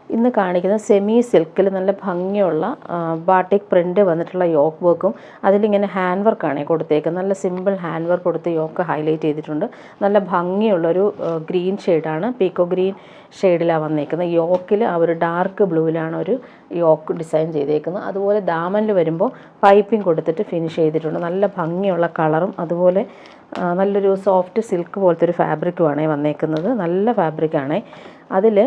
ഇന്ന് കാണിക്കുന്നത് സെമി സിൽക്കിൽ നല്ല ഭംഗിയുള്ള ബാട്ടിക് പ്രിൻ്റ് വന്നിട്ടുള്ള യോക്ക് വർക്കും അതിലിങ്ങനെ ഹാൻഡ് വർക്കാണ് കൊടുത്തേക്കുന്നത്. നല്ല സിമ്പിൾ ഹാൻഡ് വർക്ക് കൊടുത്ത് യോക്ക് ഹൈലൈറ്റ് ചെയ്തിട്ടുണ്ട്. നല്ല ഭംഗിയുള്ളൊരു ഗ്രീൻ ഷെയ്ഡാണ്, പീക്കോ ഗ്രീൻ ഷെയ്ഡിലാണ് വന്നേക്കുന്നത്. യോക്കിൽ ആ ഒരു ഡാർക്ക് ബ്ലൂവിലാണ് ഒരു യോക്ക് ഡിസൈൻ ചെയ്തേക്കുന്നത്. അതുപോലെ ദാമനിൽ വരുമ്പോൾ പൈപ്പിംഗ് കൊടുത്തിട്ട് ഫിനിഷ് ചെയ്തിട്ടുണ്ട്. നല്ല ഭംഗിയുള്ള കളറും അതുപോലെ നല്ലൊരു സോഫ്റ്റ് സിൽക്ക് പോലത്തെ ഒരു ഫാബ്രിക്കുമാണ് വന്നേക്കുന്നത്. നല്ല ഫാബ്രിക്കാണ്. അതിൽ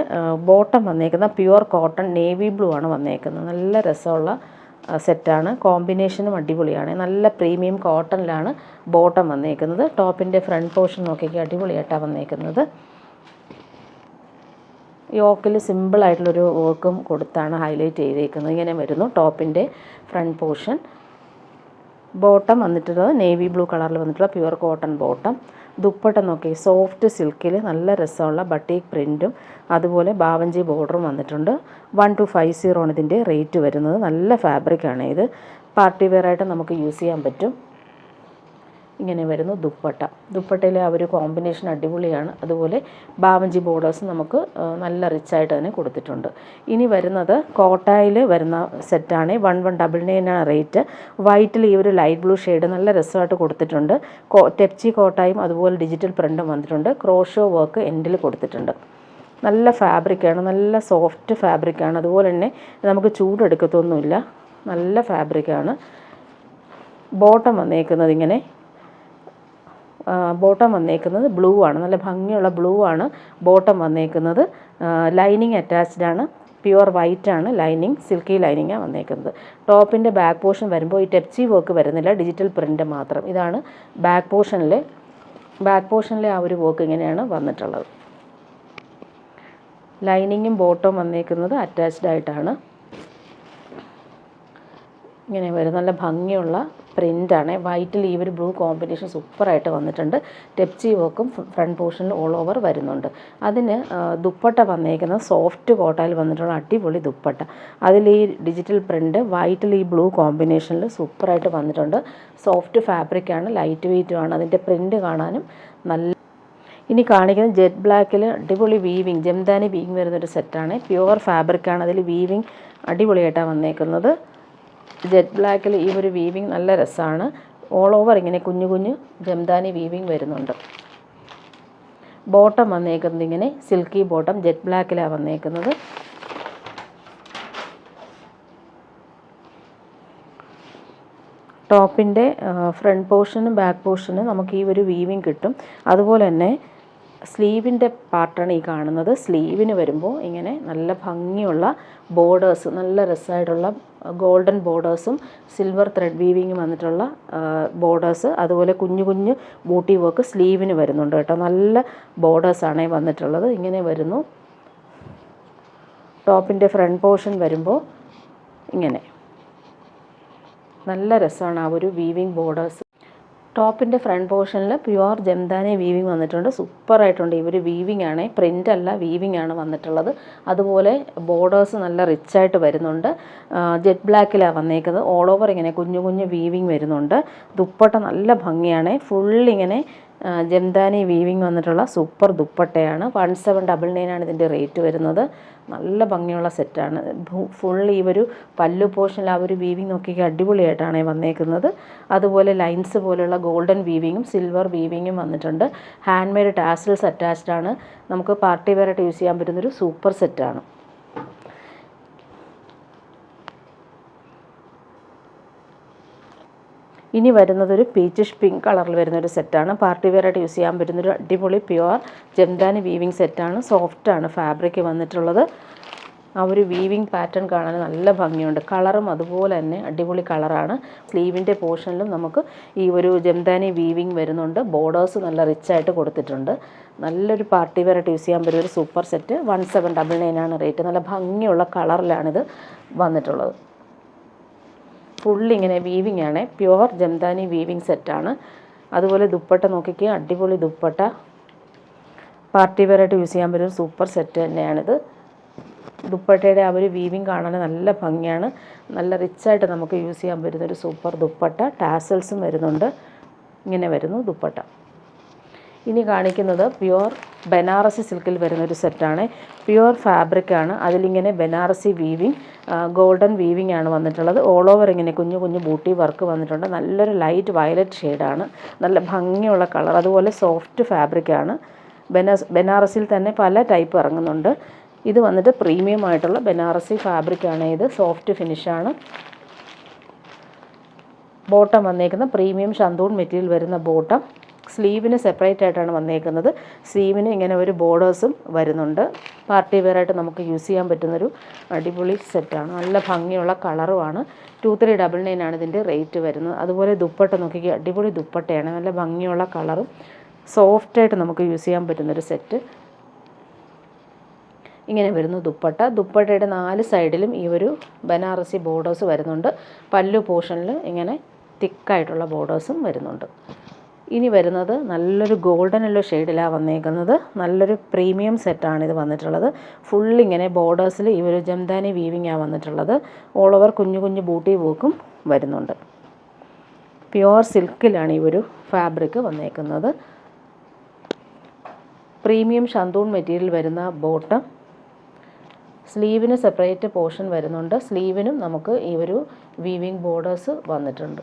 ബോട്ടം വന്നേക്കുന്ന പ്യുവർ കോട്ടൺ നേവി ബ്ലൂ ആണ് വന്നേക്കുന്നത്. നല്ല രസമുള്ള സെറ്റാണ്, കോമ്പിനേഷനും അടിപൊളിയാണ്. നല്ല പ്രീമിയം കോട്ടണിലാണ് ബോട്ടം വന്നേക്കുന്നത്. ടോപ്പിൻ്റെ ഫ്രണ്ട് പോർഷൻ നോക്കിയൊക്കെ അടിപൊളിയായിട്ടാണ് വന്നേക്കുന്നത്. യോക്കിൽ സിമ്പിളായിട്ടുള്ളൊരു വർക്കും കൊടുത്താണ് ഹൈലൈറ്റ് ചെയ്തേക്കുന്നത്. ഇങ്ങനെ വരുന്നു ടോപ്പിൻ്റെ ഫ്രണ്ട് പോർഷൻ. ബോട്ടം വന്നിട്ടുള്ളത് നേവി ബ്ലൂ കളറിൽ വന്നിട്ടുള്ള പ്യുവർ കോട്ടൺ ബോട്ടം. ദുപ്പട്ട നോക്കി സോഫ്റ്റ് സിൽക്കിൽ നല്ല രസമുള്ള ബട്ടീക് പ്രിൻറ്റും അതുപോലെ ബാവഞ്ചി ബോർഡറും വന്നിട്ടുണ്ട്. 1250 ആണ് ഇതിൻ്റെ റേറ്റ് വരുന്നത്. നല്ല ഫാബ്രിക്കാണ് ഇത്. പാർട്ടി വെയറായിട്ട് നമുക്ക് യൂസ് ചെയ്യാൻ പറ്റും. ഇങ്ങനെ വരുന്നു ദുപ്പട്ട. ദുപ്പട്ടയിലെ ആ ഒരു കോമ്പിനേഷൻ അടിപൊളിയാണ്. അതുപോലെ ബാവഞ്ചി ബോർഡേഴ്സ് നമുക്ക് നല്ല റിച്ചായിട്ട് തന്നെ കൊടുത്തിട്ടുണ്ട്. ഇനി വരുന്നത് കോട്ടായിൽ വരുന്ന സെറ്റാണ്. 1199 ആണ് റേറ്റ്. വൈറ്റിൽ ഈ ഒരു ലൈറ്റ് ബ്ലൂ ഷെയ്ഡ് നല്ല രസമായിട്ട് കൊടുത്തിട്ടുണ്ട്. ടെപ്ചി കോട്ടായും അതുപോലെ ഡിജിറ്റൽ പ്രിൻറ്റും വന്നിട്ടുണ്ട്. ക്രോഷോ വർക്ക് എൻഡിൽ കൊടുത്തിട്ടുണ്ട്. നല്ല ഫാബ്രിക്കാണ്, നല്ല സോഫ്റ്റ് ഫാബ്രിക്കാണ്. അതുപോലെ തന്നെ നമുക്ക് ചൂടെടുക്കത്തൊന്നുമില്ല. നല്ല ഫാബ്രിക്കാണ്. ബോട്ടം വന്നേക്കുന്നത് ഇങ്ങനെ, ബോട്ടം വന്നേക്കുന്നത് ബ്ലൂ ആണ്. നല്ല ഭംഗിയുള്ള ബ്ലൂ ആണ് ബോട്ടം വന്നേക്കുന്നത്. ലൈനിങ് അറ്റാച്ച്ഡ് ആണ്, പ്യുവർ വൈറ്റ് ആണ് ലൈനിങ്, സിൽക്കി ലൈനിങ്ങാണ് വന്നേക്കുന്നത്. ടോപ്പിൻ്റെ ബാക്ക് പോർഷൻ വരുമ്പോൾ ഈ ടെപ്ചി വർക്ക് വരുന്നില്ല, ഡിജിറ്റൽ പ്രിൻ്റ് മാത്രം. ഇതാണ് ബാക്ക് പോർഷനിലെ ആ ഒരു വർക്ക് ഇങ്ങനെയാണ് വന്നിട്ടുള്ളത്. ലൈനിങ്ങും ബോട്ടവും വന്നേക്കുന്നത് അറ്റാച്ച്ഡ് ആയിട്ടാണ്. ഇങ്ങനെ വരും. നല്ല ഭംഗിയുള്ള പ്രിൻ്റാണ്. വൈറ്റിൽ ഈ ഒരു ബ്ലൂ കോമ്പിനേഷൻ സൂപ്പറായിട്ട് വന്നിട്ടുണ്ട്. ടെപ്ചി വർക്കും ഫ്രണ്ട് പോർഷനിൽ ഓൾ ഓവർ വരുന്നുണ്ട്. അതിന് ദുപ്പട്ട വന്നേക്കുന്നത് സോഫ്റ്റ് കോട്ടയിൽ വന്നിട്ടുള്ള അടിപൊളി ദുപ്പട്ട. അതിൽ ഈ ഡിജിറ്റൽ പ്രിൻ്റ് വൈറ്റിൽ ഈ ബ്ലൂ കോമ്പിനേഷനിൽ സൂപ്പറായിട്ട് വന്നിട്ടുണ്ട്. സോഫ്റ്റ് ഫാബ്രിക്കാണ്, ലൈറ്റ് വെയ്റ്റുമാണ്. അതിൻ്റെ പ്രിൻ്റ് കാണാനും നല്ല. ഇനി കാണിക്കുന്നത് ജെറ്റ് ബ്ലാക്കിൽ അടിപൊളി വീവിങ്, ജംദാനി വീവിങ് വരുന്നൊരു സെറ്റാണ്. പ്യുവർ ഫാബ്രിക്കാണ്. അതിൽ വീവിങ് അടിപൊളിയായിട്ടാണ് വന്നേക്കുന്നത്. ജെറ്റ് ബ്ലാക്കിൽ ഈ ഒരു വീവിങ് നല്ല രസമാണ്. ഓൾ ഓവർ ഇങ്ങനെ കുഞ്ഞു കുഞ്ഞു ജംദാനി വീവിങ് വരുന്നുണ്ട്. ബോട്ടം വന്നേക്കുന്നത് ഇങ്ങനെ സിൽക്കി ബോട്ടം, ജെറ്റ് ബ്ലാക്കിലാണ് വന്നേക്കുന്നത്. ടോപ്പിൻ്റെ ഫ്രണ്ട് പോർഷനും ബാക്ക് പോർഷനും നമുക്ക് ഈ ഒരു വീവിങ് കിട്ടും. അതുപോലെ തന്നെ സ്ലീവിൻ്റെ പാർട്ടാണ് ഈ കാണുന്നത്. സ്ലീവിന് വരുമ്പോൾ ഇങ്ങനെ നല്ല ഭംഗിയുള്ള ബോർഡേഴ്സ്, നല്ല രസമായിട്ടുള്ള ഗോൾഡൻ ബോർഡേഴ്സും സിൽവർ ത്രെഡ് വീവിങ്ങും വന്നിട്ടുള്ള ബോർഡേഴ്സ്, അതുപോലെ കുഞ്ഞു കുഞ്ഞു ബൂട്ടി വർക്ക് സ്ലീവിന് വരുന്നുണ്ട് കേട്ടോ. നല്ല ബോർഡേഴ്സാണ് വന്നിട്ടുള്ളത്. ഇങ്ങനെ വരുന്നു. ടോപ്പിൻ്റെ ഫ്രണ്ട് പോർഷൻ വരുമ്പോൾ ഇങ്ങനെ നല്ല രസമാണ് ആ ഒരു വീവിങ് ബോർഡേഴ്സ്. ടോപ്പിൻ്റെ ഫ്രണ്ട് പോർഷനിൽ പ്യുവർ ജംദാനി വീവിങ് വന്നിട്ടുണ്ട്. സൂപ്പറായിട്ടുണ്ട്. ഈ ഒരു വീവിങ് ആണ്, പ്രിൻ്റ് അല്ല, വീവിങ് ആണ് വന്നിട്ടുള്ളത്. അതുപോലെ ബോർഡേഴ്സ് നല്ല റിച്ചായിട്ട് വരുന്നുണ്ട്. ജെറ്റ് ബ്ലാക്കിലാണ് വന്നേക്കുന്നത്. ഓൾ ഓവർ ഇങ്ങനെ കുഞ്ഞു കുഞ്ഞു വീവിങ് വരുന്നുണ്ട്. ദുപ്പട്ട നല്ല ഭംഗിയാണ്. ഫുള്ളിങ്ങനെ ജംദാനി വീവിങ് വന്നിട്ടുള്ള സൂപ്പർ ദുപ്പട്ടയാണ്. 1799 ആണ് ഇതിൻ്റെ റേറ്റ് വരുന്നത്. നല്ല ഭംഗിയുള്ള സെറ്റാണ്. ഫുൾ ഈ ഒരു പല്ലു പോർഷനിൽ ആ ഒരു വീവിങ് നോക്കിയൊക്കെ അടിപൊളിയായിട്ടാണ് വന്നേക്കുന്നത്. അതുപോലെ ലൈൻസ് പോലെയുള്ള ഗോൾഡൻ വീവിങ്ങും സിൽവർ വീവിങ്ങും വന്നിട്ടുണ്ട്. ഹാൻഡ് മെയ്ഡ് ടാസൽസ് അറ്റാച്ച്ഡ് ആണ്. നമുക്ക് പാർട്ടി വെയറായിട്ട് യൂസ് ചെയ്യാൻ പറ്റുന്നൊരു സൂപ്പർ സെറ്റാണ്. ഇനി വരുന്നതൊരു പീച്ചിഷ് പിങ്ക് കളറിൽ വരുന്നൊരു സെറ്റാണ്. പാർട്ടി വെയറായിട്ട് യൂസ് ചെയ്യാൻ പറ്റുന്നൊരു അടിപൊളി പ്യുവർ ജംദാനി വീവിങ് സെറ്റാണ്. സോഫ്റ്റാണ് ഫാബ്രിക് വന്നിട്ടുള്ളത്. ആ ഒരു വീവിങ് പാറ്റേൺ കാണാൻ നല്ല ഭംഗിയുണ്ട്. കളറും അതുപോലെ തന്നെ അടിപൊളി കളറാണ്. സ്ലീവിൻ്റെ പോർഷനിലും നമുക്ക് ഈ ഒരു ജംദാനി വീവിങ് വരുന്നുണ്ട്. ബോർഡേഴ്സ് നല്ല റിച്ചായിട്ട് കൊടുത്തിട്ടുണ്ട്. നല്ലൊരു പാർട്ടി വെയറായിട്ട് യൂസ് ചെയ്യാൻ പറ്റുന്ന ഒരു സൂപ്പർ സെറ്റ്. 1799 ആണ് റേറ്റ്. നല്ല ഭംഗിയുള്ള കളറിലാണിത് വന്നിട്ടുള്ളത്. ഫുള്ളിങ്ങനെ വീവിങ് ആണ്. പ്യുവർ ജംദാനി വീവിങ് സെറ്റാണ്. അതുപോലെ ദുപ്പട്ട നോക്കിക്കുക, അടിപൊളി ദുപ്പട്ട. പാർട്ടി വെയറായിട്ട് യൂസ് ചെയ്യാൻ പറ്റുന്ന സൂപ്പർ സെറ്റ് തന്നെയാണിത്. ദുപ്പട്ടയുടെ ആ ഒരു വീവിങ് കാണാൻ നല്ല ഭംഗിയാണ്. നല്ല റിച്ചായിട്ട് നമുക്ക് യൂസ് ചെയ്യാൻ പറ്റുന്നൊരു സൂപ്പർ ദുപ്പട്ട. ടാസൽസും വരുന്നുണ്ട്. ഇങ്ങനെ വരുന്നു ദുപ്പട്ട. ഇനി കാണിക്കുന്നത് പ്യുവർ ബനാറസി സിൽക്കിൽ വരുന്നൊരു സെറ്റാണ്. പ്യുവർ ഫാബ്രിക്കാണ്. അതിലിങ്ങനെ ബനാറസി വീവിങ്, ഗോൾഡൻ വീവിങ് ആണ് വന്നിട്ടുള്ളത്. ഓൾ ഓവർ ഇങ്ങനെ കുഞ്ഞു കുഞ്ഞു ബൂട്ടി വർക്ക് വന്നിട്ടുണ്ട്. നല്ലൊരു ലൈറ്റ് വയലറ്റ് ഷെയ്ഡാണ്. നല്ല ഭംഗിയുള്ള കളർ. അതുപോലെ സോഫ്റ്റ് ഫാബ്രിക്കാണ്. ബനാറസിൽ തന്നെ പല ടൈപ്പ് ഇറങ്ങുന്നുണ്ട്. ഇത് വന്നിട്ട് പ്രീമിയം ആയിട്ടുള്ള ബനാറസി ഫാബ്രിക്കാണ്. ഇത് സോഫ്റ്റ് ഫിനിഷാണ്. ബോട്ടം വന്നേക്കുന്ന പ്രീമിയം ഷന്തൂൺ മെറ്റീരിയൽ വരുന്ന ബോട്ടം. സ്ലീവിന് സെപ്പറേറ്റ് ആയിട്ടാണ് വന്നേക്കുന്നത്. സ്ലീവിന് ഇങ്ങനെ ഒരു ബോർഡേഴ്സും വരുന്നുണ്ട്. പാർട്ടി വെയർ ആയിട്ട് നമുക്ക് യൂസ് ചെയ്യാൻ പറ്റുന്നൊരു അടിപൊളി സെറ്റാണ്. നല്ല ഭംഗിയുള്ള കളറുമാണ്. 2399 ആണ് ഇതിൻ്റെ റേറ്റ് വരുന്നത്. അതുപോലെ ദുപ്പട്ട നോക്കിക്കുക, അടിപൊളി ദുപ്പട്ടയാണ്. നല്ല ഭംഗിയുള്ള കളറും സോഫ്റ്റായിട്ട് നമുക്ക് യൂസ് ചെയ്യാൻ പറ്റുന്നൊരു സെറ്റ്. ഇങ്ങനെ വരുന്നു ദുപ്പട്ട. ദുപ്പട്ടയുടെ 4 സൈഡിലും ഈ ഒരു ബനാറസി ബോർഡേഴ്സ് വരുന്നുണ്ട്. പല്ലു പോർഷനിൽ ഇങ്ങനെ തിക്കായിട്ടുള്ള ബോർഡേഴ്സും വരുന്നുണ്ട്. ഇനി വരുന്നത് നല്ലൊരു ഗോൾഡൻ യെല്ലോ ഷെയ്ഡിലാണ് വന്നേക്കുന്നത്. നല്ലൊരു പ്രീമിയം സെറ്റാണ് ഇത് വന്നിട്ടുള്ളത്. ഫുള്ളിങ്ങനെ ബോർഡേഴ്സിൽ ഈ ഒരു ജംദാനി വീവിങ്ങാണ് വന്നിട്ടുള്ളത്. ഓൾ ഓവർ കുഞ്ഞു കുഞ്ഞു ബൂട്ടി വർക്കും വരുന്നുണ്ട്. പ്യുവർ സിൽക്കിലാണ് ഈ ഒരു ഫാബ്രിക് വന്നേക്കുന്നത്. പ്രീമിയം ഷന്തൂൺ മെറ്റീരിയൽ വരുന്ന ബോട്ടം. സ്ലീവിന് സെപ്പറേറ്റ് പോർഷൻ വരുന്നുണ്ട്. സ്ലീവിനും നമുക്ക് ഈ ഒരു വീവിങ് ബോർഡേഴ്സ് വന്നിട്ടുണ്ട്.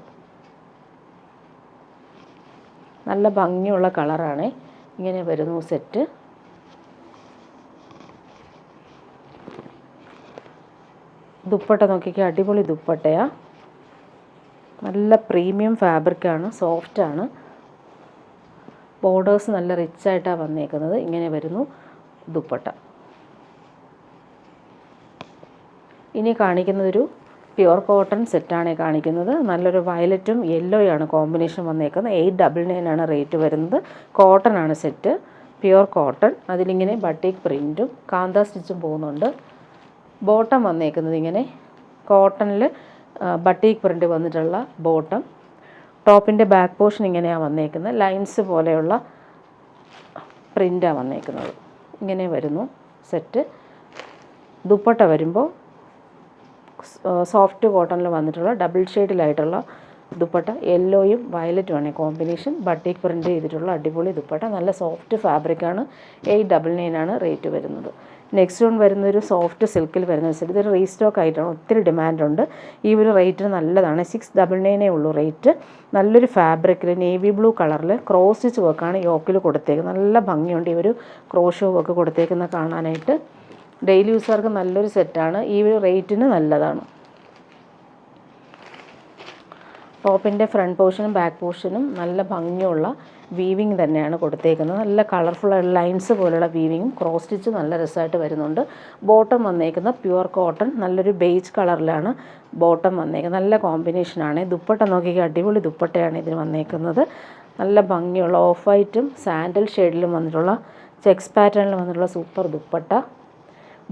നല്ല ഭംഗിയുള്ള കളറാണ്. ഇങ്ങനെ വരുന്നു സെറ്റ്. ദുപ്പട്ട നോക്കിക്കുക, അടിപൊളി ദുപ്പട്ടയാണ്. നല്ല പ്രീമിയം ഫാബ്രിക്കാണ്, സോഫ്റ്റാണ്. ബോർഡേഴ്സ് നല്ല റിച്ചായിട്ടാണ് വന്നേക്കുന്നത്. ഇങ്ങനെ വരുന്നു ദുപ്പട്ട. ഇനി കാണിക്കുന്നതൊരു പ്യുവർ കോട്ടൺ സെറ്റാണ് കാണിക്കുന്നത്. നല്ലൊരു വയലറ്റും യെല്ലോയാണ് കോമ്പിനേഷൻ വന്നേക്കുന്നത്. 899 ആണ് റേറ്റ് വരുന്നത്. കോട്ടൺ ആണ് സെറ്റ്, പ്യുവർ കോട്ടൺ. അതിലിങ്ങനെ ബട്ടീക്ക് പ്രിൻറ്റും കാന്ത സ്റ്റിച്ചും പോകുന്നുണ്ട്. ബോട്ടം വന്നേക്കുന്നത് ഇങ്ങനെ കോട്ടണിൽ ബട്ടീക്ക് പ്രിൻറ്റ് വന്നിട്ടുള്ള ബോട്ടം. ടോപ്പിൻ്റെ ബാക്ക് പോർഷൻ ഇങ്ങനെയാണ് വന്നേക്കുന്നത്. ലൈൻസ് പോലെയുള്ള പ്രിൻ്റാണ് വന്നേക്കുന്നത്. ഇങ്ങനെ വരുന്നു സെറ്റ്. ദുപ്പട്ട വരുമ്പോൾ സോഫ്റ്റ് കോട്ടണിൽ വന്നിട്ടുള്ള ഡബിൾ ഷെയ്ഡിലായിട്ടുള്ള ദുപ്പട്ട. യെല്ലോയും വയലറ്റുമാണ് കോമ്പിനേഷൻ. ബട്ടീക്ക് പ്രിൻ്റ് ചെയ്തിട്ടുള്ള അടിപൊളി ദുപ്പട്ട. നല്ല സോഫ്റ്റ് ഫാബ്രിക്കാണ്. 899 ആണ് റേറ്റ് വരുന്നത്. നെക്സ്റ്റ് വൺ വരുന്നൊരു സോഫ്റ്റ് സിൽക്കിൽ വരുന്ന സെറ്റ്. ഇതൊരു റീസ്റ്റോക്ക് ആയിട്ടാണ്. ഒത്തിരി ഡിമാൻഡുണ്ട്. ഈ ഒരു റേറ്റിന് നല്ലതാണ്. 699 ഉള്ളൂ റേറ്റ്. നല്ലൊരു ഫാബ്രിക്കിൽ നേവി ബ്ലൂ കളറിൽ ക്രോസ് സ്റ്റിച്ച് വർക്കാണ് യോക്കിൽ കൊടുത്തേക്കുന്നത്. നല്ല ഭംഗിയുണ്ട് ഈ ഒരു ക്രോഷോ വർക്ക് കൊടുത്തേക്കുന്ന കാണാനായിട്ട്. ഡെയിലി യൂസർക്ക് നല്ലൊരു സെറ്റാണ്. ഈ ഒരു റേറ്റിന് നല്ലതാണ്. ടോപ്പിൻ്റെ ഫ്രണ്ട് പോർഷനും ബാക്ക് പോർഷനും നല്ല ഭംഗിയുള്ള വീവിങ് തന്നെയാണ് കൊടുത്തേക്കുന്നത്. നല്ല കളർഫുൾ ലൈൻസ് പോലുള്ള വീവിങ്ങും ക്രോസ് സ്റ്റിച്ച് നല്ല രസമായിട്ട് വരുന്നുണ്ട്. ബോട്ടം വന്നേക്കുന്ന പ്യുവർ കോട്ടൺ നല്ലൊരു ബേജ് കളറിലാണ് ബോട്ടം വന്നേക്കുന്നത്. നല്ല കോമ്പിനേഷനാണ്. ദുപ്പട്ട നോക്കിയാൽ അടിപൊളി ദുപ്പട്ടയാണ് ഇതിന് വന്നേക്കുന്നത്. നല്ല ഭംഗിയുള്ള ഓഫ് വൈറ്റും സാൻഡൽ ഷെയ്ഡിലും വന്നിട്ടുള്ള ചെക്സ് പാറ്റേണിൽ വന്നിട്ടുള്ള സൂപ്പർ ദുപ്പട്ട.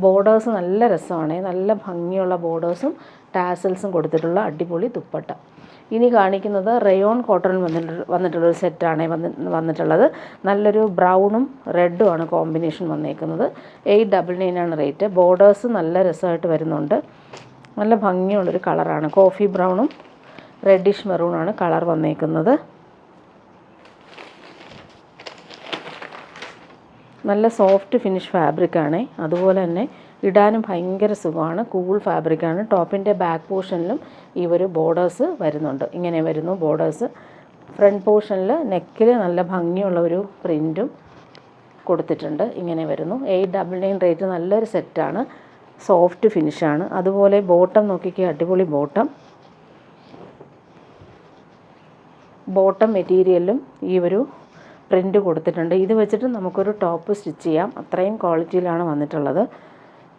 ബോർഡേഴ്സ് നല്ല രസമാണ്. നല്ല ഭംഗിയുള്ള ബോർഡേഴ്സും ടാസൽസും കൊടുത്തിട്ടുള്ള അടിപൊളി ദുപ്പട്ട. ഇനി കാണിക്കുന്നത് റയോൺ കോട്ടണിൽ വന്നിട്ടുള്ളൊരു സെറ്റാണ് വന്നിട്ടുള്ളത്. നല്ലൊരു ബ്രൗണും റെഡും ആണ് കോമ്പിനേഷൻ വന്നേക്കുന്നത്. 899 ആണ് റേറ്റ്. ബോർഡേഴ്സ് നല്ല രസമായിട്ട് വരുന്നുണ്ട്. നല്ല ഭംഗിയുള്ളൊരു കളറാണ്. കോഫി ബ്രൗണും റെഡിഷ് മെറൂണാണ് കളർ വന്നേക്കുന്നത്. നല്ല സോഫ്റ്റ് ഫിനിഷ് ഫാബ്രിക്കാണ്. അതുപോലെ തന്നെ ഇടാനും ഭയങ്കര സുഖമാണ്. കൂൾ ഫാബ്രിക്കാണ്. ടോപ്പിൻ്റെ ബാക്ക് പോർഷനിലും ഈ ഒരു ബോർഡേഴ്സ് വരുന്നുണ്ട്. ഇങ്ങനെ വരുന്നു ബോർഡേഴ്സ്. ഫ്രണ്ട് പോർഷനിൽ നെക്കിൽ നല്ല ഭംഗിയുള്ള ഒരു പ്രിൻറ്റും കൊടുത്തിട്ടുണ്ട്. ഇങ്ങനെ വരുന്നു. 899 റേറ്റ്. നല്ലൊരു സെറ്റാണ്. സോഫ്റ്റ് ഫിനിഷാണ്. അതുപോലെ ബോട്ടം നോക്കിക്കുക, അടിപൊളി ബോട്ടം. ബോട്ടം മെറ്റീരിയലും ഈ ഒരു പ്രിൻ്റ് കൊടുത്തിട്ടുണ്ട്. ഇത് വെച്ചിട്ട് നമുക്കൊരു ടോപ്പ് സ്റ്റിച്ച് ചെയ്യാം. അത്രയും ക്വാളിറ്റിയിലാണ് വന്നിട്ടുള്ളത്.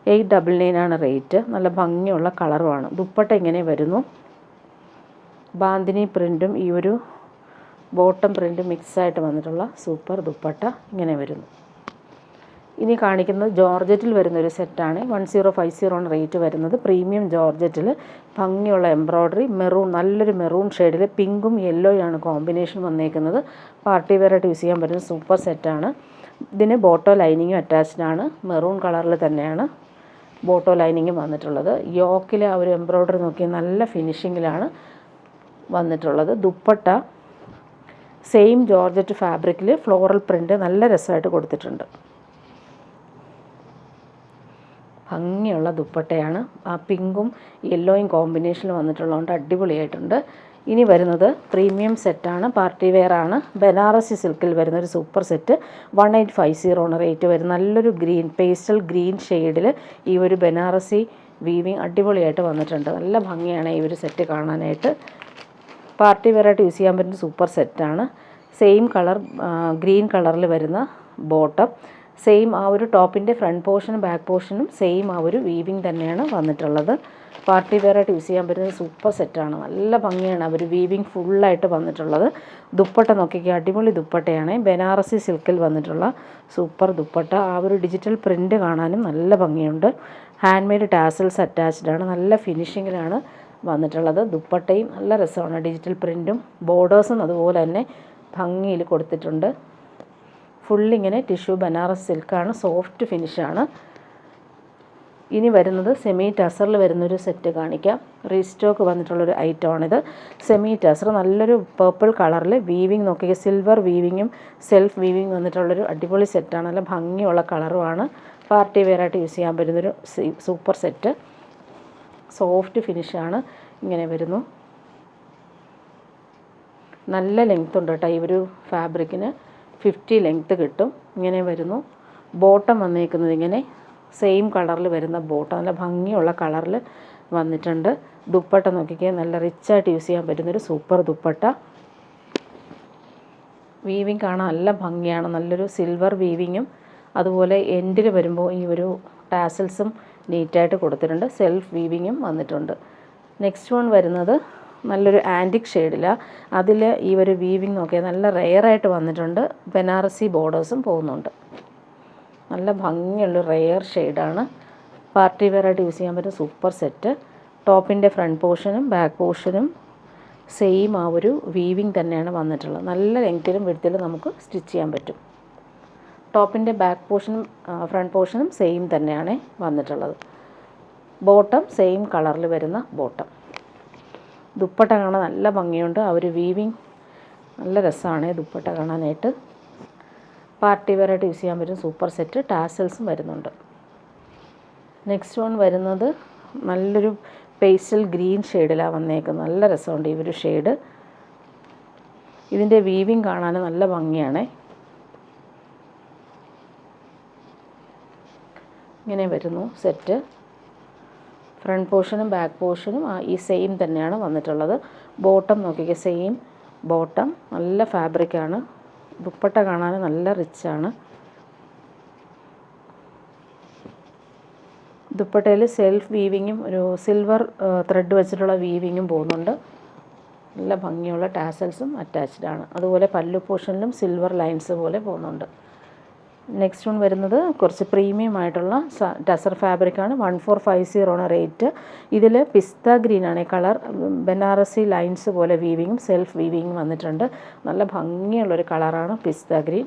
899 ആണ് റേറ്റ്. നല്ല ഭംഗിയുള്ള കളറുമാണ്. ദുപ്പട്ട ഇങ്ങനെ വരുന്നു. ബാന്തിനി പ്രിൻറ്റും ഈ ഒരു ബോട്ടം പ്രിൻറ്റും മിക്സായിട്ട് വന്നിട്ടുള്ള സൂപ്പർ ദുപ്പട്ട ഇങ്ങനെ വരുന്നു. ഇനി കാണിക്കുന്നത് ജോർജറ്റിൽ വരുന്നൊരു സെറ്റാണ്. 1050 ആണ് റേറ്റ് വരുന്നത്. പ്രീമിയം ജോർജറ്റിൽ ഭംഗിയുള്ള എംബ്രോയ്ഡറി, മെറൂൺ, നല്ലൊരു മെറൂൺ ഷെയ്ഡിൽ പിങ്കും യെല്ലോയാണ് കോമ്പിനേഷൻ വന്നേക്കുന്നത്. പാർട്ടി വെയറായിട്ട് യൂസ് ചെയ്യാൻ പറ്റുന്ന സൂപ്പർ സെറ്റാണ്. ഇതിന് ബോട്ടോ ലൈനിങ്ങും അറ്റാച്ച്ഡ് ആണ്. മെറൂൺ കളറിൽ തന്നെയാണ് ബോട്ടോ ലൈനിങ്ങും വന്നിട്ടുള്ളത്. യോക്കിൽ ആ ഒരു എംബ്രോയ്ഡറി നോക്കി നല്ല ഫിനിഷിങ്ങിലാണ് വന്നിട്ടുള്ളത്. ദുപ്പട്ട സെയിം ജോർജറ്റ് ഫാബ്രിക്കിൽ ഫ്ലോറൽ പ്രിൻറ്റ് നല്ല രസമായിട്ട് കൊടുത്തിട്ടുണ്ട്. ഭംഗിയുള്ള ദുപ്പട്ടയാണ്. ആ പിങ്കും യെല്ലോയും കോമ്പിനേഷനിൽ വന്നിട്ടുള്ളതുകൊണ്ട് അടിപൊളിയായിട്ടുണ്ട്. ഇനി വരുന്നത് പ്രീമിയം സെറ്റാണ്, പാർട്ടി വെയർ ആണ്. ബനാറസി സിൽക്കിൽ വരുന്നൊരു സൂപ്പർ സെറ്റ് 1850 റേറ്റ് വരും. നല്ലൊരു ഗ്രീൻ, പേസ്റ്റൽ ഗ്രീൻ ഷെയ്ഡിൽ ഈ ഒരു ബനാറസി വീവിങ് അടിപൊളിയായിട്ട് വന്നിട്ടുണ്ട്. നല്ല ഭംഗിയാണ് ഈ ഒരു സെറ്റ് കാണാനായിട്ട്. പാർട്ടി വെയറായിട്ട് യൂസ് ചെയ്യാൻ പറ്റുന്ന സൂപ്പർ സെറ്റാണ്. സെയിം കളർ, ഗ്രീൻ കളറിൽ വരുന്ന ബോട്ടം, സെയിം ആ ഒരു ടോപ്പിൻ്റെ ഫ്രണ്ട് പോർഷനും ബാക്ക് പോർഷനും സെയിം ആ ഒരു വീവിങ് തന്നെയാണ് വന്നിട്ടുള്ളത്. പാർട്ടി വെയറായിട്ട് യൂസ് ചെയ്യാൻ പറ്റുന്ന സൂപ്പർ സെറ്റാണ്. നല്ല ഭംഗിയാണ് അവർ വീവിങ് ഫുള്ളായിട്ട് വന്നിട്ടുള്ളത്. ദുപ്പട്ട നോക്കിക്കുക, അടിപൊളി ദുപ്പട്ടയാണ്. ബനാറസി സിൽക്കിൽ വന്നിട്ടുള്ള സൂപ്പർ ദുപ്പട്ട. ആ ഒരു ഡിജിറ്റൽ പ്രിൻ്റ് കാണാനും നല്ല ഭംഗിയുണ്ട്. ഹാൻഡ് മെയ്ഡ് ടാസൽസ് അറ്റാച്ച്ഡ് ആണ്. നല്ല ഫിനിഷിങ്ങിലാണ് വന്നിട്ടുള്ളത്. ദുപ്പട്ടയും നല്ല രസമാണ്. ഡിജിറ്റൽ പ്രിൻറ്റും ബോർഡേഴ്സും അതുപോലെ തന്നെ ഭംഗിയിൽ കൊടുത്തിട്ടുണ്ട്. ഫുള്ളിങ്ങനെ ടിഷ്യൂ ബനാറസ് സിൽക്കാണ്, സോഫ്റ്റ് ഫിനിഷാണ്. ഇനി വരുന്നത് സെമി ടസറിൽ വരുന്നൊരു സെറ്റ് കാണിക്കാം. റീസ്റ്റോക്ക് വന്നിട്ടുള്ളൊരു ഐറ്റമാണിത്. സെമി ടസർ നല്ലൊരു പേർപ്പിൾ കളറിൽ വീവിങ് നോക്കിയ സിൽവർ വീവിങ്ങും സെൽഫ് വീവിങ് വന്നിട്ടുള്ളൊരു അടിപൊളി സെറ്റാണ്. നല്ല ഭംഗിയുള്ള കളറുമാണ്. പാർട്ടി വെയറായിട്ട് യൂസ് ചെയ്യാൻ പറ്റുന്നൊരു സൂപ്പർ സെറ്റ്. സോഫ്റ്റ് ഫിനിഷാണ്. ഇങ്ങനെ വരുന്നു. നല്ല ലെങ്ത് ഉണ്ട് കേട്ടോ. ഈ ഒരു ഫാബ്രിക്കിന് 50 ലെങ്ത്ത് കിട്ടും. ഇങ്ങനെ വരുന്നു. ബോട്ടം വന്നേക്കുന്നത് ഇങ്ങനെ സെയിം കളറിൽ വരുന്ന ബോട്ടം, നല്ല ഭംഗിയുള്ള കളറിൽ വന്നിട്ടുണ്ട്. ദുപ്പട്ട നോക്കിക്കാൻ നല്ല റിച്ചായിട്ട് യൂസ് ചെയ്യാൻ പറ്റുന്നൊരു സൂപ്പർ ദുപ്പട്ട. വീവിങ് കാണാൻ നല്ല ഭംഗിയാണ്. നല്ലൊരു സിൽവർ വീവിങ്ങും അതുപോലെ എൻഡിൽ വരുമ്പോൾ ഈ ഒരു ടാസൽസും നീറ്റായിട്ട് കൊടുത്തിട്ടുണ്ട്. സെൽഫ് വീവിങ്ങും വന്നിട്ടുണ്ട്. നെക്സ്റ്റ് വൺ വരുന്നത് നല്ലൊരു ആൻറ്റിക് ഷെയ്ഡിലാണ്. അതിൽ ഈ ഒരു വീവിങ് നോക്കിയാൽ നല്ല റെയറായിട്ട് വന്നിട്ടുണ്ട്. ബനാറസി ബോർഡേഴ്സും പോകുന്നുണ്ട്. നല്ല ഭംഗിയുള്ള റെയർ ഷെയ്ഡാണ്. പാർട്ടി വെയറായിട്ട് യൂസ് ചെയ്യാൻ പറ്റുന്ന സൂപ്പർ സെറ്റ്. ടോപ്പിൻ്റെ ഫ്രണ്ട് പോർഷനും ബാക്ക് പോർഷനും സെയിം ആ ഒരു വീവിങ് തന്നെയാണ് വന്നിട്ടുള്ളത്. നല്ല ലെങ്ത്തിലും വിഡ്ത്തിലും നമുക്ക് സ്റ്റിച്ച് ചെയ്യാൻ പറ്റും. ടോപ്പിൻ്റെ ബാക്ക് പോർഷനും ഫ്രണ്ട് പോർഷനും സെയിം തന്നെയാണ് വന്നിട്ടുള്ളത്. ബോട്ടം സെയിം കളറിൽ വരുന്ന ബോട്ടം. ദുപ്പട്ട കാണാൻ നല്ല ഭംഗിയുണ്ട്. ആ ഒരു വീവിങ് നല്ല രസമാണ് ദുപ്പട്ട കാണാനായിട്ട്. പാർട്ടി വെയറായിട്ട് യൂസ് ചെയ്യാൻ പറ്റും സൂപ്പർ സെറ്റ്. ടാസൽസും വരുന്നുണ്ട്. നെക്സ്റ്റ് വൺ വരുന്നത് നല്ലൊരു പേസ്റ്റൽ ഗ്രീൻ ഷെയ്ഡിലാണ് വന്നേക്കുന്നത്. നല്ല രസമുണ്ട് ഈ ഒരു ഷെയ്ഡ്. ഇതിൻ്റെ വീവിങ് കാണാൻ നല്ല ഭംഗിയാണ്. ഇങ്ങനെ വരുന്നു സെറ്റ്. ഫ്രണ്ട് പോർഷനും ബാക്ക് പോർഷനും ഈ സെയിം തന്നെയാണ് വന്നിട്ടുള്ളത്. ബോട്ടം നോക്കിക്കുക, സെയിം ബോട്ടം. നല്ല ഫാബ്രിക്കാണ്. ദുപ്പട്ട കാണാൻ നല്ല റിച്ചാണ്. ദുപ്പട്ടയിൽ സെൽഫ് വീവിങ്ങും ഒരു സിൽവർ ത്രെഡ് വെച്ചിട്ടുള്ള വീവിങ്ങും പോകുന്നുണ്ട്. നല്ല ഭംഗിയുള്ള ടാസൽസും അറ്റാച്ച്ഡ് ആണ്. അതുപോലെ പല്ലു പോർഷനിലും സിൽവർ ലൈൻസ് പോലെ പോകുന്നുണ്ട്. നെക്സ്റ്റ് വൺ വരുന്നത് കുറച്ച് പ്രീമിയം ആയിട്ടുള്ള ടസർ ഫാബ്രിക്കാണ്. 1450 റേറ്റ്. ഇതിൽ പിസ്ത ഗ്രീനാണ് കളർ. ബനാറസി ലൈൻസ് പോലെ വീവിങ്ങും സെൽഫ് വീവിങ്ങും വന്നിട്ടുണ്ട്. നല്ല ഭംഗിയുള്ളൊരു കളറാണ് പിസ്ത ഗ്രീൻ.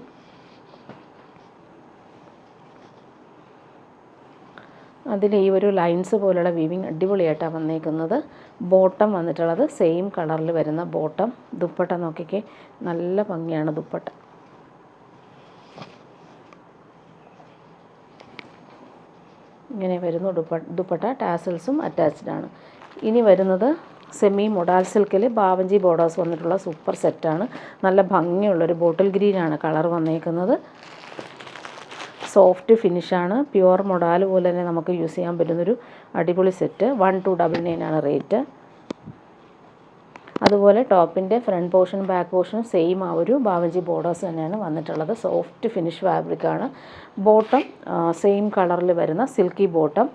അതിൽ ഈ ഒരു ലൈൻസ് പോലുള്ള വീവിങ് അടിപൊളിയായിട്ടാണ് വന്നേക്കുന്നത്. ബോട്ടം വന്നിട്ടുള്ളത് സെയിം കളറിൽ വരുന്ന ബോട്ടം. ദുപ്പട്ട നോക്കിക്കേ, നല്ല ഭംഗിയാണ് ദുപ്പട്ട. ഇങ്ങനെ വരുന്നു ദുപ്പട്ട. ടാസൽസും അറ്റാച്ച്ഡ് ആണ്. ഇനി വരുന്നത് സെമി മൊഡാൽ സിൽക്കിൽ ബാവഞ്ചി ബോർഡേഴ്സ് വന്നിട്ടുള്ള സൂപ്പർ സെറ്റാണ്. നല്ല ഭംഗിയുള്ളൊരു ബോട്ടിൽ ഗ്രീനാണ് കളർ വന്നേക്കുന്നത്. സോഫ്റ്റ് ഫിനിഷാണ്. പ്യുവർ മൊഡാൽ പോലെ തന്നെ നമുക്ക് യൂസ് ചെയ്യാൻ പറ്റുന്നൊരു അടിപൊളി സെറ്റ്. 1299 റേറ്റ്. അതുപോലെ ടോപ്പിൻ്റെ ഫ്രണ്ട് പോർഷനും ബാക്ക് പോർഷനും സെയിം ആ ഒരു ബാവഞ്ചി ബോർഡേഴ്സ് തന്നെയാണ് വന്നിട്ടുള്ളത്. സോഫ്റ്റ് ഫിനിഷ് ഫാബ്രിക്കാണ്. ബോട്ടം സെയിം കളറിൽ വരുന്ന സിൽക്കി ബോട്ടം.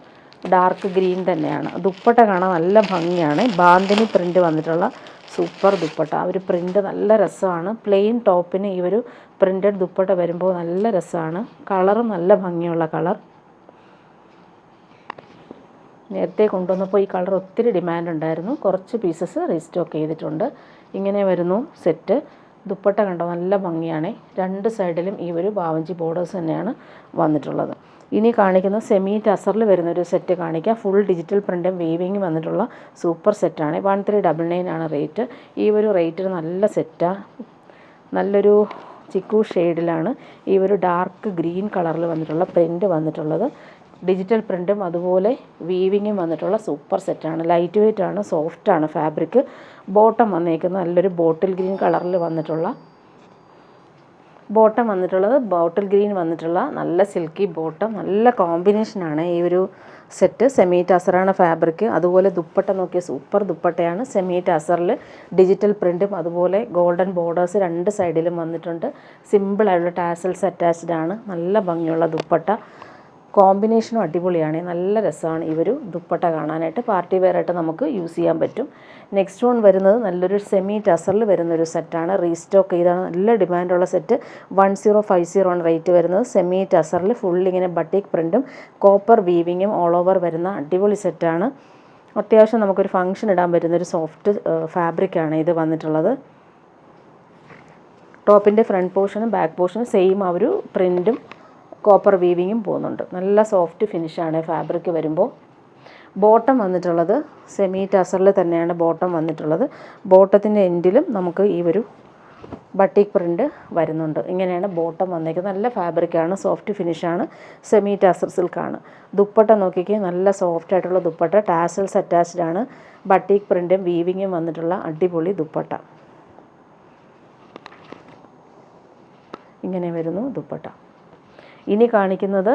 ഡാർക്ക് ഗ്രീൻ തന്നെയാണ്. ദുപ്പട്ട കാണാൻ നല്ല ഭംഗിയാണ്. ബാന്തിനി പ്രിൻ്റ് വന്നിട്ടുള്ള സൂപ്പർ ദുപ്പട്ട. ആ ഒരു പ്രിൻ്റ് നല്ല രസമാണ്. പ്ലെയിൻ ടോപ്പിന് ഈ ഒരു പ്രിൻ്റഡ് ദുപ്പട്ട വരുമ്പോൾ നല്ല രസമാണ്. കളറും നല്ല ഭംഗിയുള്ള കളർ. നേരത്തെ കൊണ്ടുവന്നപ്പോൾ ഈ കളർ ഒത്തിരി ഡിമാൻഡ് ഉണ്ടായിരുന്നു. കുറച്ച് പീസസ് റീസ്റ്റോക്ക് ചെയ്തിട്ടുണ്ട്. ഇങ്ങനെ വരുന്നു സെറ്റ്. ദുപ്പട്ട കണ്ടോ, നല്ല ഭംഗിയാണ്. രണ്ട് സൈഡിലും ഈ ഒരു ബാവഞ്ചി ബോർഡേഴ്സ് തന്നെയാണ് വന്നിട്ടുള്ളത്. ഇനി കാണിക്കുന്ന സെമി ടസറിൽ വരുന്നൊരു സെറ്റ് കാണിക്കാം. ഫുൾ ഡിജിറ്റൽ പ്രിൻറ്റും വീവിങ്ങും വന്നിട്ടുള്ള സൂപ്പർ സെറ്റാണ്. 1399 റേറ്റ്. ഈ ഒരു റേറ്റിന് നല്ല സെറ്റാണ്. നല്ലൊരു ചിക്കു ഷെയ്ഡിലാണ് ഈ ഒരു ഡാർക്ക് ഗ്രീൻ കളറിൽ വന്നിട്ടുള്ള പ്രിൻ്റ് വന്നിട്ടുള്ളത്. ഡിജിറ്റൽ പ്രിൻറ്റും അതുപോലെ വീവിങ്ങും വന്നിട്ടുള്ള സൂപ്പർ സെറ്റാണ്. ലൈറ്റ് വെയ്റ്റ് ആണ്, സോഫ്റ്റാണ് ഫാബ്രിക്. ബോട്ടം വന്നേക്കുന്നത് നല്ലൊരു ബോട്ടിൽ ഗ്രീൻ കളറിൽ വന്നിട്ടുള്ള ബോട്ടം വന്നിട്ടുള്ളത് ബോട്ടിൽ ഗ്രീൻ വന്നിട്ടുള്ള നല്ല സിൽക്കി ബോട്ടം. നല്ല കോമ്പിനേഷനാണ് ഈ ഒരു സെറ്റ്. സെമി ടസറാണ് ഫാബ്രിക്. അതുപോലെ ദുപ്പട്ട നോക്കിയ സൂപ്പർ ദുപ്പട്ടയാണ്. സെമി ടസറിൽ ഡിജിറ്റൽ പ്രിൻറ്റും അതുപോലെ ഗോൾഡൻ ബോർഡേഴ്സ് രണ്ട് സൈഡിലും വന്നിട്ടുണ്ട്. സിമ്പിളായിട്ടുള്ള ടാസൽസ് അറ്റാച്ച്ഡ് ആണ്. നല്ല ഭംഗിയുള്ള ദുപ്പട്ട. കോമ്പിനേഷനും അടിപൊളിയാണ്. നല്ല രസമാണ് ഈ ഒരു ദുപ്പട്ട കാണാനായിട്ട്. പാർട്ടി വെയറായിട്ട് നമുക്ക് യൂസ് ചെയ്യാൻ പറ്റും. നെക്സ്റ്റ് വൺ വരുന്നത് നല്ലൊരു സെമി ടസറിൽ വരുന്നൊരു സെറ്റാണ്. റീസ്റ്റോക്ക് ചെയ്താണ്. നല്ല ഡിമാൻഡുള്ള സെറ്റ്. 1050 ആണ് റേറ്റ് വരുന്നത്. സെമി ടസറിൽ ഫുൾ ഇങ്ങനെ ബട്ടിക് പ്രിൻറ്റും കോപ്പർ വീവിങ്ങും ഓൾ ഓവർ വരുന്ന അടിപൊളി സെറ്റാണ്. അത്യാവശ്യം നമുക്കൊരു ഫംഗ്ഷൻ ഇടാൻ പറ്റുന്നൊരു സോഫ്റ്റ് ഫാബ്രിക്കാണ് ഇത് വന്നിട്ടുള്ളത്. ടോപ്പിൻ്റെ ഫ്രണ്ട് പോർഷനും ബാക്ക് പോർഷനും സെയിം ആ ഒരു പ്രിൻറ്റും കോപ്പർ വീവിങ്ങും പോകുന്നുണ്ട്. നല്ല സോഫ്റ്റ് ഫിനിഷാണ് ഫാബ്രിക് വരുമ്പോൾ. ബോട്ടം വന്നിട്ടുള്ളത് സെമി ടസറിൽ തന്നെയാണ് ബോട്ടം വന്നിട്ടുള്ളത്. ബോട്ടത്തിൻ്റെ എൻഡിലും നമുക്ക് ഈ ഒരു ബട്ടിക് പ്രിൻറ്റ് വരുന്നുണ്ട്. ഇങ്ങനെയാണ് ബോട്ടം വന്നേക്കുന്നത്. നല്ല ഫാബ്രിക്കാണ്, സോഫ്റ്റ് ഫിനിഷാണ്, സെമി ടസർ സിൽക്കാണ്. ദുപ്പട്ട നോക്കിക്കേ, നല്ല സോഫ്റ്റ് ആയിട്ടുള്ള ദുപ്പട്ട. ടാസൽസ് അറ്റാച്ച്ഡ് ആണ്. ബട്ടിക് പ്രിൻറ്റും വീവിങ്ങും വന്നിട്ടുള്ള അടിപൊളി ദുപ്പട്ട. ഇങ്ങനെ വരുന്നു ദുപ്പട്ട. ഇനി കാണിക്കുന്നത്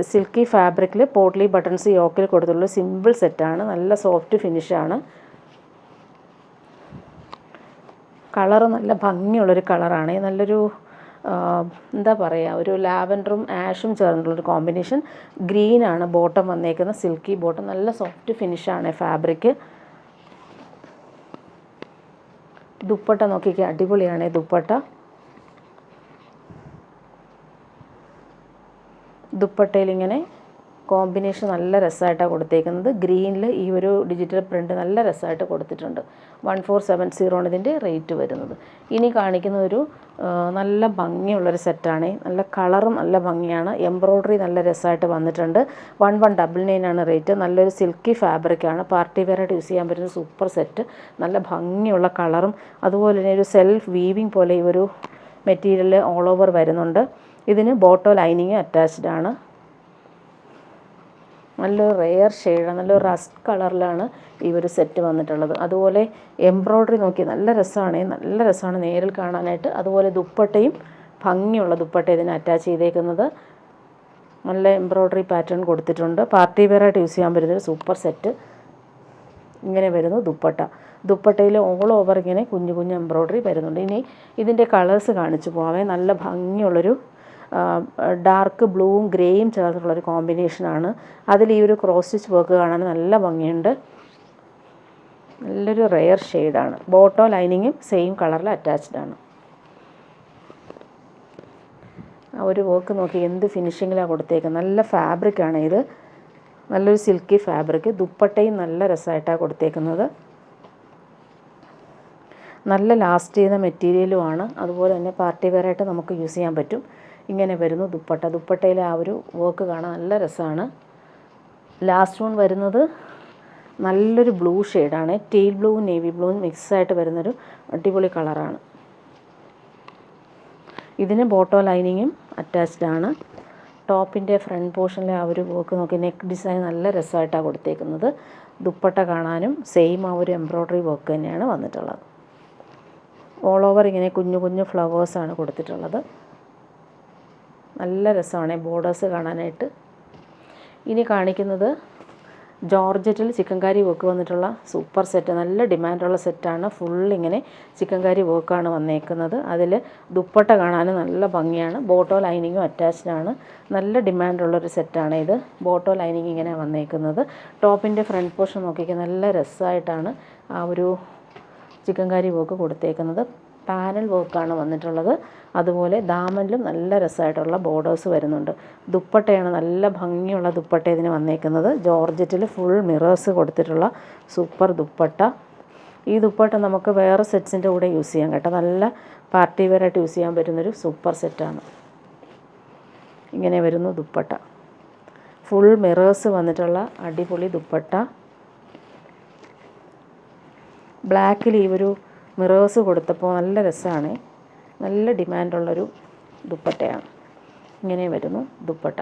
സിൽക്കി ഫാബ്രിക്കിൽ പോട്ട്ലി ബട്ടൺസ് യോക്കിൽ കൊടുത്തുള്ള സിമ്പിൾ സെറ്റാണ്. നല്ല സോഫ്റ്റ് ഫിനിഷാണ്. കളറ് നല്ല ഭംഗിയുള്ളൊരു കളറാണ്. നല്ലൊരു എന്താ പറയുക, ഒരു ലാവൻഡറും ആഷും ചേർന്നിട്ടുള്ളൊരു കോമ്പിനേഷൻ. ഗ്രീനാണ് ബോട്ടം വന്നേക്കുന്നത്. Silky bottom. നല്ല സോഫ്റ്റ് ഫിനിഷാണ് ഫാബ്രിക്. ദുപ്പട്ട നോക്കിക്കുക, അടിപൊളിയാണ് ദുപ്പട്ട. ദുപ്പട്ടയിൽ ഇങ്ങനെ കോമ്പിനേഷൻ നല്ല രസമായിട്ടാണ് കൊടുത്തേക്കുന്നത്. ഗ്രീനിൽ ഈ ഒരു ഡിജിറ്റൽ പ്രിൻറ്റ് നല്ല രസമായിട്ട് കൊടുത്തിട്ടുണ്ട്. 1470 ആണ് ഇതിൻ്റെ റേറ്റ് വരുന്നത്. ഇനി കാണിക്കുന്ന ഒരു നല്ല ഭംഗിയുള്ളൊരു സെറ്റാണ്. നല്ല കളറും നല്ല ഭംഗിയാണ്. എംബ്രോയ്ഡറി നല്ല രസമായിട്ട് വന്നിട്ടുണ്ട്. 1199 ആണ് റേറ്റ്. നല്ലൊരു സിൽക്കി ഫാബ്രിക്കാണ്. പാർട്ടി വെയറായിട്ട് യൂസ് ചെയ്യാൻ പറ്റുന്ന സൂപ്പർ സെറ്റ്. നല്ല ഭംഗിയുള്ള കളറും അതുപോലെ തന്നെ ഒരു സെൽഫ് വീവിങ് പോലെ ഈ ഒരു മെറ്റീരിയൽ ഓൾ ഓവർ വരുന്നുണ്ട്. ഇതിന് ബോട്ടോ ലൈനിങ് അറ്റാച്ച്ഡ് ആണ്. നല്ലൊരു റെയർ ഷെയ്ഡാണ്. നല്ലൊരു റസ്റ്റ് കളറിലാണ് ഈ ഒരു സെറ്റ് വന്നിട്ടുള്ളത്. അതുപോലെ എംബ്രോയ്ഡറി നോക്കി നല്ല രസമാണ് നേരിൽ കാണാനായിട്ട്. അതുപോലെ ദുപ്പട്ടയും ഭംഗിയുള്ള ദുപ്പട്ട ഇതിന് അറ്റാച്ച് ചെയ്തേക്കുന്നത്. നല്ല എംബ്രോയ്ഡറി പാറ്റേൺ കൊടുത്തിട്ടുണ്ട്. പാർട്ടി വെയറായിട്ട് യൂസ് ചെയ്യാൻ പറ്റുന്നൊരു സൂപ്പർ സെറ്റ്. ഇങ്ങനെ വരുന്നു ദുപ്പട്ട. ദുപ്പട്ടയിൽ ഓൾ ഓവർ ഇങ്ങനെ കുഞ്ഞു കുഞ്ഞു എംബ്രോയ്ഡറി വരുന്നുണ്ട്. ഇനി ഇതിൻ്റെ കളേഴ്സ് കാണിച്ചു പോകാമേ. നല്ല ഭംഗിയുള്ളൊരു ഡാർക്ക് ബ്ലൂവും ഗ്രേയും ചേർന്നിട്ടുള്ളൊരു കോമ്പിനേഷനാണ്. അതിൽ ഈ ഒരു ക്രോസ് സ്റ്റിച്ച് വർക്ക് കാണാൻ നല്ല ഭംഗിയുണ്ട്. നല്ലൊരു റെയർ ഷെയ്ഡാണ്. ബോട്ടോ ലൈനിങ്ങും സെയിം കളറിൽ അറ്റാച്ച്ഡ് ആണ്. ആ ഒരു വർക്ക് നോക്കി എന്ത് ഫിനിഷിങ്ങിലാണ് കൊടുത്തേക്കുന്നത്. നല്ല ഫാബ്രിക്കാണ് ഇത്. നല്ലൊരു സിൽക്കി ഫാബ്രിക്. ദുപ്പട്ടയും നല്ല രസമായിട്ടാണ് കൊടുത്തേക്കുന്നത്. നല്ല ലാസ്റ്റ് ചെയ്യുന്ന മെറ്റീരിയലുമാണ്. അതുപോലെ തന്നെ പാർട്ടി വെയറായിട്ട് നമുക്ക് യൂസ് ചെയ്യാൻ പറ്റും. ഇങ്ങനെ വരുന്നു ദുപ്പട്ട. ദുപ്പട്ടയിൽ ആ ഒരു വർക്ക് കാണാൻ നല്ല രസമാണ്. ലാസ്റ്റ് വൺ വരുന്നത് നല്ലൊരു ബ്ലൂ ഷെയ്ഡാണ്. ടീൽ ബ്ലൂവും നേവി ബ്ലൂവും മിക്സായിട്ട് വരുന്നൊരു അടിപൊളി കളറാണ്. ഇതിന് ബോട്ടോ ലൈനിങ്ങും അറ്റാച്ച്ഡ് ആണ്. ടോപ്പിൻ്റെ ഫ്രണ്ട് പോർഷനിലെ ആ ഒരു വർക്ക് നോക്കി നെക്ക് ഡിസൈൻ നല്ല രസമായിട്ടാണ് കൊടുത്തേക്കുന്നത്. ദുപ്പട്ട കാണാനും സെയിം ആ ഒരു എംബ്രോയ്ഡറി വർക്ക് തന്നെയാണ് വന്നിട്ടുള്ളത്. ഓൾ ഓവർ ഇങ്ങനെ കുഞ്ഞു കുഞ്ഞു ഫ്ലവേഴ്സാണ് കൊടുത്തിട്ടുള്ളത്. നല്ല രസമാണ് ബോർഡേഴ്സ് കാണാനായിട്ട്. ഇനി കാണിക്കുന്നത് ജോർജറ്റിൽ ചിക്കൻകാരി വർക്ക് വന്നിട്ടുള്ള സൂപ്പർ സെറ്റ്. നല്ല ഡിമാൻഡുള്ള സെറ്റാണ്. ഫുള്ളിങ്ങനെ ചിക്കൻകാരി വർക്കാണ് വന്നേക്കുന്നത്. അതിൽ ദുപ്പട്ട കാണാൻ നല്ല ഭംഗിയാണ്. ബോട്ടോ ലൈനിങ്ങും അറ്റാച്ച്ഡ് ആണ്. നല്ല ഡിമാൻഡുള്ളൊരു സെറ്റാണ് ഇത്. ബോട്ടോ ലൈനിങ് ഇങ്ങനെ വന്നേക്കുന്നത്. ടോപ്പിൻ്റെ ഫ്രണ്ട് പോർഷൻ നോക്കിക്കാൻ നല്ല രസമായിട്ടാണ് ആ ഒരു ചിക്കൻകാരി വർക്ക് കൊടുത്തേക്കുന്നത്. പാനൽ വർക്കാണ് വന്നിട്ടുള്ളത്. അതുപോലെ ദാമനിലും നല്ല രസമായിട്ടുള്ള ബോർഡേഴ്സ് വരുന്നുണ്ട്. ദുപ്പട്ടയാണ് നല്ല ഭംഗിയുള്ള ദുപ്പട്ട ഇതിന് വന്നേക്കുന്നത്. ജോർജറ്റിൽ ഫുൾ മിറേഴ്സ് കൊടുത്തിട്ടുള്ള സൂപ്പർ ദുപ്പട്ട. ഈ ദുപ്പട്ട നമുക്ക് വേറെ സെറ്റ്സിൻ്റെ കൂടെ യൂസ് ചെയ്യാം കേട്ടോ. നല്ല പാർട്ടി വെയറായിട്ട് യൂസ് ചെയ്യാൻ പറ്റുന്നൊരു സൂപ്പർ സെറ്റാണ്. ഇങ്ങനെ വരുന്നു ദുപ്പട്ട. ഫുൾ മിറേഴ്സ് വന്നിട്ടുള്ള അടിപൊളി ദുപ്പട്ട. ബ്ലാക്കിൽ ഈ ഒരു മിറേഴ്സ് കൊടുത്തപ്പോൾ നല്ല രസമാണ്. നല്ല ഡിമാൻഡുള്ളൊരു ദുപ്പട്ടയാണ്. ഇങ്ങനെ വരുന്നു ദുപ്പട്ട.